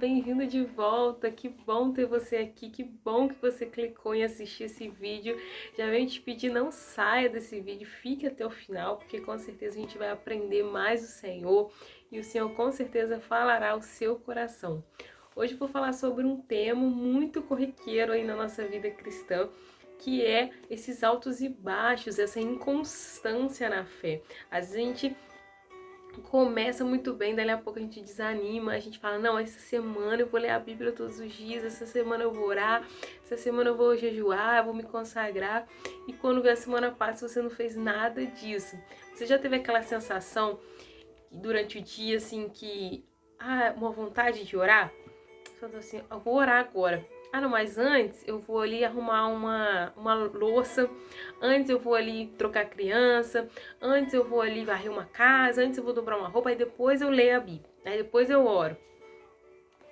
bem-vindo de volta, que bom ter você aqui, que bom que você clicou em assistir esse vídeo. Já venho te pedir, não saia desse vídeo, fique até o final, porque com certeza a gente vai aprender mais do Senhor e o Senhor com certeza falará ao seu coração. Hoje eu vou falar sobre um tema muito corriqueiro aí na nossa vida cristã, que é esses altos e baixos, essa inconstância na fé. A gente começa muito bem, dali a pouco a gente desanima, a gente fala, não, essa semana eu vou ler a Bíblia todos os dias, essa semana eu vou orar, essa semana eu vou jejuar, eu vou me consagrar, e quando vê a semana passa você não fez nada disso. Você já teve aquela sensação durante o dia, assim, que, uma vontade de orar? Você fala assim, eu vou orar agora. Não, mas antes eu vou ali arrumar uma louça, antes eu vou ali trocar a criança, antes eu vou ali varrer uma casa, antes eu vou dobrar uma roupa, aí depois eu leio a Bíblia, aí depois eu oro.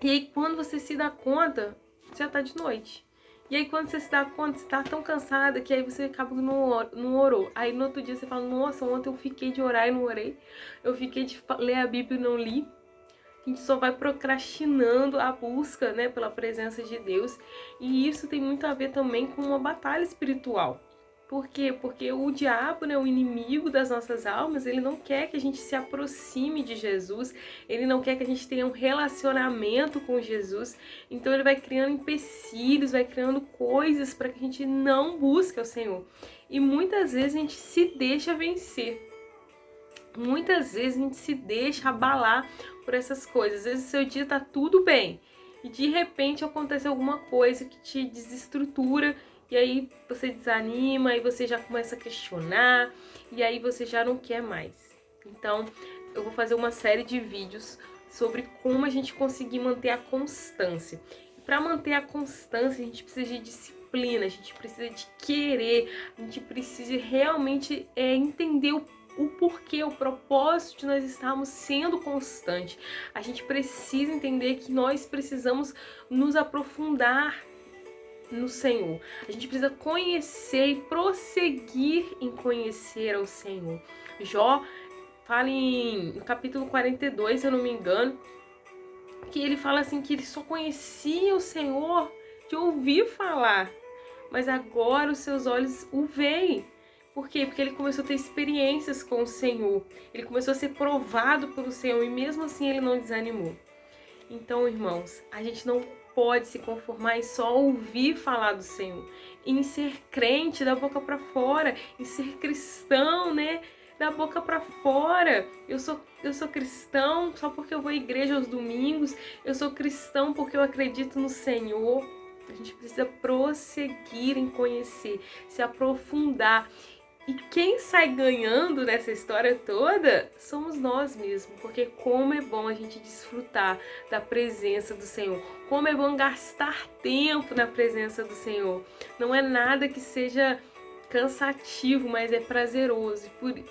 E aí quando você se dá conta, já tá de noite. E aí quando você se dá conta, você tá tão cansada que aí você acaba que não orou. Aí no outro dia você fala, nossa, ontem eu fiquei de orar e não orei, eu fiquei de ler a Bíblia e não li. A gente só vai procrastinando a busca, né, pela presença de Deus. E isso tem muito a ver também com uma batalha espiritual. Por quê? Porque o diabo, né, o inimigo das nossas almas, ele não quer que a gente se aproxime de Jesus, ele não quer que a gente tenha um relacionamento com Jesus. Então ele vai criando empecilhos, vai criando coisas para que a gente não busque o Senhor. E muitas vezes a gente se deixa vencer. Muitas vezes a gente se deixa abalar por essas coisas. Às vezes o seu dia tá tudo bem e de repente acontece alguma coisa que te desestrutura e aí você desanima, aí você já começa a questionar e aí você já não quer mais. Então eu vou fazer uma série de vídeos sobre como a gente conseguir manter a constância. E para manter a constância a gente precisa de disciplina, a gente precisa de querer, a gente precisa realmente entender o porquê, o propósito de nós estarmos sendo constantes. A gente precisa entender que nós precisamos nos aprofundar no Senhor. A gente precisa conhecer e prosseguir em conhecer ao Senhor. Jó fala no capítulo 42, se eu não me engano, que ele fala assim que ele só conhecia o Senhor de ouvir falar, mas agora os seus olhos o veem. Por quê? Porque ele começou a ter experiências com o Senhor. Ele começou a ser provado pelo Senhor e mesmo assim ele não desanimou. Então, irmãos, a gente não pode se conformar em só ouvir falar do Senhor, em ser crente da boca para fora, em ser cristão, né? Da boca para fora. Eu sou cristão só porque eu vou à igreja aos domingos. Eu sou cristão porque eu acredito no Senhor. A gente precisa prosseguir em conhecer, se aprofundar. E quem sai ganhando nessa história toda somos nós mesmos, porque como é bom a gente desfrutar da presença do Senhor, como é bom gastar tempo na presença do Senhor. Não é nada que seja cansativo, mas é prazeroso.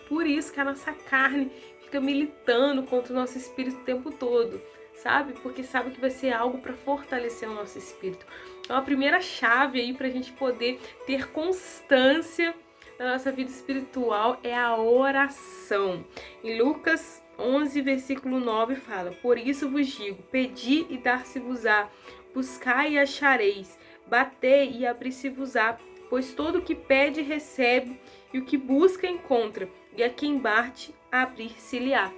Por isso que a nossa carne fica militando contra o nosso espírito o tempo todo, sabe? Porque sabe que vai ser algo para fortalecer o nosso espírito. Então a primeira chave aí para a gente poder ter constância na nossa vida espiritual é a oração. Em Lucas 11, versículo 9 fala: por isso vos digo, pedi e dar-se-vos-á, buscai e achareis, batei e abri-se-vos-á, pois todo o que pede recebe, e o que busca encontra, e a quem bate abrir-se-lhe-á.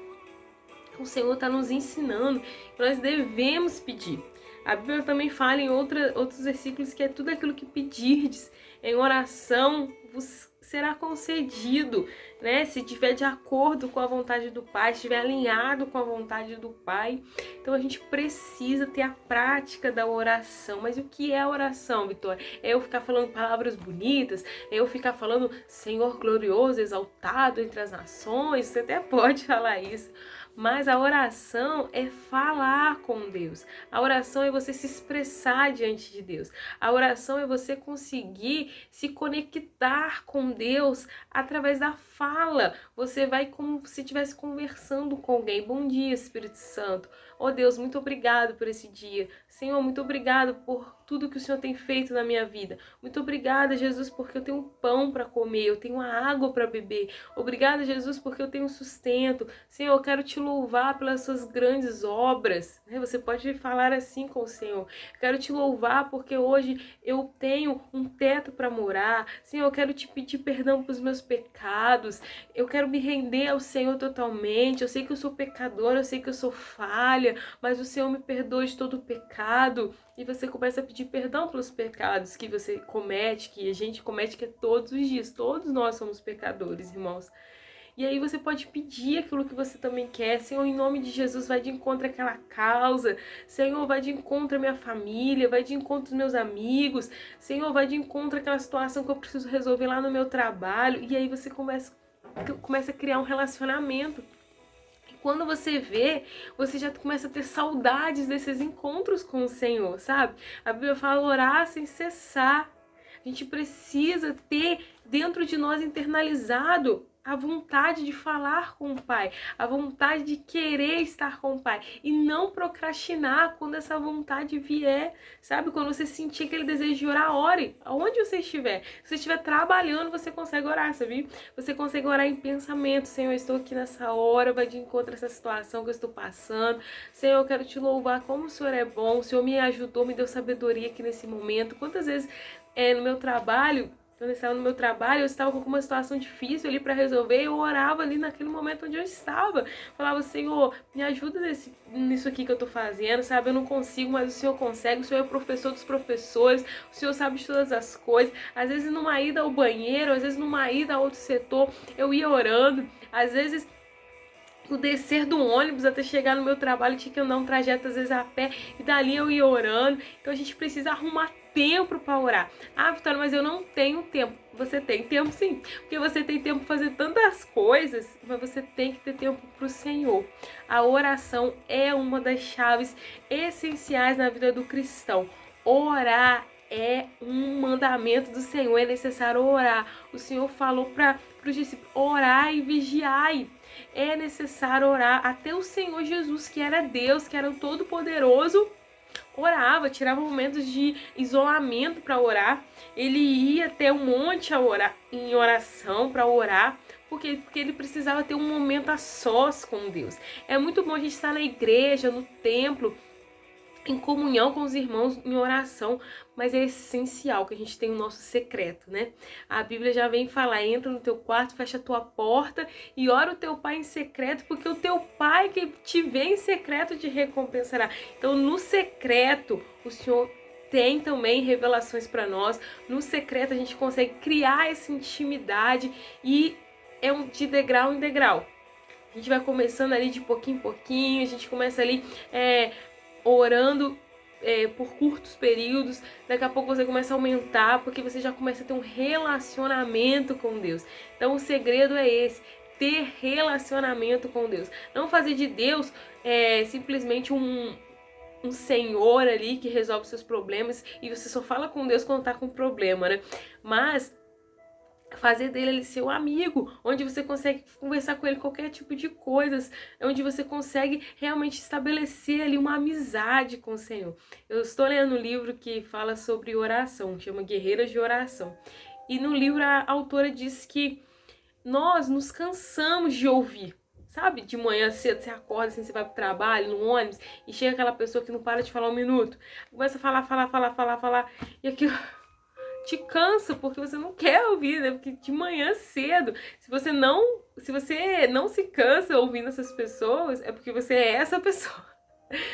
O Senhor está nos ensinando que nós devemos pedir. A Bíblia também fala em outros versículos que é tudo aquilo que pedirdes em oração vos será concedido, né? Se estiver de acordo com a vontade do Pai, se estiver alinhado com a vontade do Pai. Então a gente precisa ter a prática da oração. Mas o que é a oração, Vitória? É eu ficar falando palavras bonitas? É eu ficar falando Senhor glorioso, exaltado entre as nações? Você até pode falar isso. Mas a oração é falar com Deus. A oração é você se expressar diante de Deus. A oração é você conseguir se conectar com Deus através da fala. Você vai como se estivesse conversando com alguém. Bom dia, Espírito Santo. Oh Deus, muito obrigado por esse dia. Senhor, muito obrigado por tudo que o Senhor tem feito na minha vida. Muito obrigada, Jesus, porque eu tenho pão para comer, eu tenho água para beber. Obrigada, Jesus, porque eu tenho sustento. Senhor, eu quero te louvar pelas suas grandes obras. Você pode falar assim com o Senhor. Eu quero te louvar porque hoje eu tenho um teto para morar. Senhor, eu quero te pedir perdão pelos meus pecados. Eu quero me render ao Senhor totalmente. Eu sei que eu sou pecadora, eu sei que eu sou falha, mas o Senhor me perdoa de todo o pecado. E você começa a pedir perdão pelos pecados que você comete, que a gente comete, que é todos os dias. Todos nós somos pecadores, irmãos. E aí você pode pedir aquilo que você também quer. Senhor, em nome de Jesus, vai de encontro àquela causa. Senhor, vai de encontro à minha família, vai de encontro aos meus amigos. Senhor, vai de encontro àquela situação que eu preciso resolver lá no meu trabalho. E aí você começa a criar um relacionamento. E quando você vê, você já começa a ter saudades desses encontros com o Senhor, sabe? A Bíblia fala orar sem cessar. A gente precisa ter dentro de nós internalizado a vontade de falar com o Pai, a vontade de querer estar com o Pai e não procrastinar quando essa vontade vier, sabe? Quando você sentir aquele desejo de orar, ore, aonde você estiver. Se você estiver trabalhando, você consegue orar, sabe? Você consegue orar em pensamento. Senhor, eu estou aqui nessa hora, vai de encontro a essa situação que eu estou passando. Senhor, eu quero te louvar como o Senhor é bom, o Senhor me ajudou, me deu sabedoria aqui nesse momento. Quantas vezes no meu trabalho, quando eu estava no meu trabalho, eu estava com uma situação difícil ali para resolver, eu orava ali naquele momento onde eu estava. Falava, Senhor, me ajuda nisso aqui que eu tô fazendo, sabe? Eu não consigo, mas o Senhor consegue, o Senhor é professor dos professores, o Senhor sabe de todas as coisas. Às vezes numa ida ao banheiro, às vezes numa ida a outro setor, eu ia orando, às vezes o descer do ônibus até chegar no meu trabalho, tinha que andar um trajeto às vezes a pé, e dali eu ia orando. Então a gente precisa arrumar tempo para orar. Ah, Vitória, mas eu não tenho tempo. Você tem tempo sim, porque você tem tempo para fazer tantas coisas, mas você tem que ter tempo para o Senhor. A oração é uma das chaves essenciais na vida do cristão. Orar é um mandamento do Senhor, é necessário orar. O Senhor falou para os discípulos, orai e vigiai. É necessário orar. Até o Senhor Jesus, que era Deus, que era o Todo-Poderoso, orava, tirava momentos de isolamento para orar. Ele ia até um monte a orar, em oração para orar, porque ele precisava ter um momento a sós com Deus. É muito bom a gente estar na igreja, no templo, em comunhão com os irmãos, em oração, mas é essencial que a gente tenha o nosso secreto, né? A Bíblia já vem falar, entra no teu quarto, fecha a tua porta e ora o teu pai em secreto, porque o teu pai que te vê em secreto te recompensará. Então, no secreto, o Senhor tem também revelações para nós. No secreto, a gente consegue criar essa intimidade e é de degrau em degrau. A gente vai começando ali de pouquinho em pouquinho, a gente começa ali orando por curtos períodos, daqui a pouco você começa a aumentar, porque você já começa a ter um relacionamento com Deus. Então o segredo é esse, ter relacionamento com Deus. Não fazer de Deus simplesmente um senhor ali que resolve seus problemas e você só fala com Deus quando tá com problema, né? Mas fazer dele ele seu amigo, onde você consegue conversar com ele qualquer tipo de coisas, onde você consegue realmente estabelecer ali uma amizade com o Senhor. Eu estou lendo um livro que fala sobre oração, chama Guerreiras de Oração. E no livro a autora diz que nós nos cansamos de ouvir. Sabe, de manhã cedo você acorda, assim, você vai pro trabalho, no ônibus, e chega aquela pessoa que não para de falar um minuto. Começa a falar, e aquilo te cansa, porque você não quer ouvir, né? Porque de manhã cedo, se você não se cansa ouvindo essas pessoas, é porque você é essa pessoa.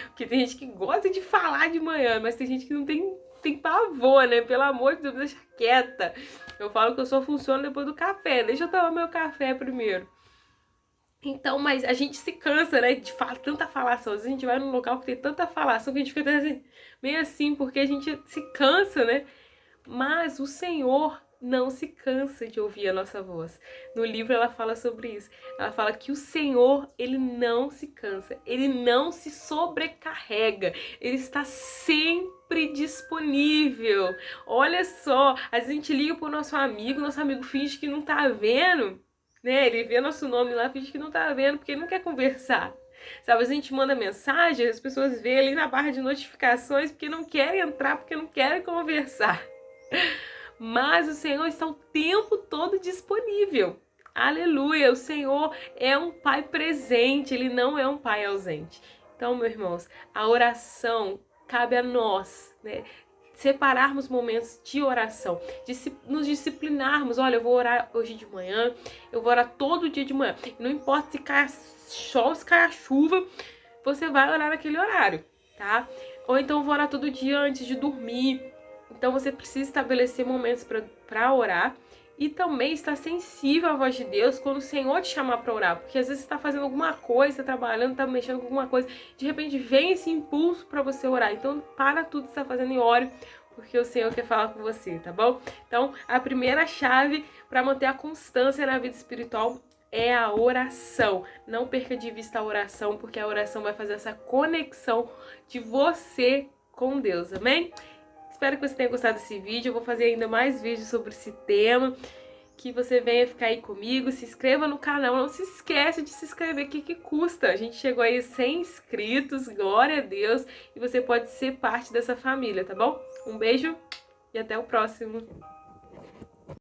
Porque tem gente que gosta de falar de manhã, mas tem gente que não tem pavor, né? Pelo amor de Deus, deixa quieta. Eu falo que eu só funciono depois do café. Deixa eu tomar meu café primeiro. Então, mas a gente se cansa, né, de falar tanta falação. Às vezes a gente vai num local que tem tanta falação que a gente fica assim, meio assim, porque a gente se cansa, né? Mas o Senhor não se cansa de ouvir a nossa voz. No livro ela fala sobre isso. Ela fala que o Senhor, ele não se cansa, ele não se sobrecarrega, ele está sempre disponível. Olha só, às vezes a gente liga pro nosso amigo finge que não tá vendo, né? Ele vê nosso nome lá, finge que não tá vendo, porque ele não quer conversar. Sabe, a gente manda mensagem, as pessoas veem ali na barra de notificações porque não querem entrar, porque não querem conversar. Mas o Senhor está o tempo todo disponível. Aleluia! O Senhor é um Pai presente, Ele não é um Pai ausente. Então, meus irmãos, a oração cabe a nós, né? Separarmos momentos de oração, nos disciplinarmos. Olha, eu vou orar hoje de manhã, eu vou orar todo dia de manhã. Não importa se cai sol, se cai a chuva, você vai orar naquele horário, tá? Ou então eu vou orar todo dia antes de dormir. Então você precisa estabelecer momentos para orar e também estar sensível à voz de Deus quando o Senhor te chamar para orar. Porque às vezes você está fazendo alguma coisa, está trabalhando, está mexendo com alguma coisa, de repente vem esse impulso para você orar. Então para tudo que você está fazendo e ore, porque o Senhor quer falar com você, tá bom? Então a primeira chave para manter a constância na vida espiritual é a oração. Não perca de vista a oração, porque a oração vai fazer essa conexão de você com Deus, amém? Espero que você tenha gostado desse vídeo. Eu vou fazer ainda mais vídeos sobre esse tema. Que você venha ficar aí comigo. Se inscreva no canal. Não se esqueça de se inscrever. O que custa? A gente chegou aí a 100 inscritos. Glória a Deus. E você pode ser parte dessa família, tá bom? Um beijo e até o próximo.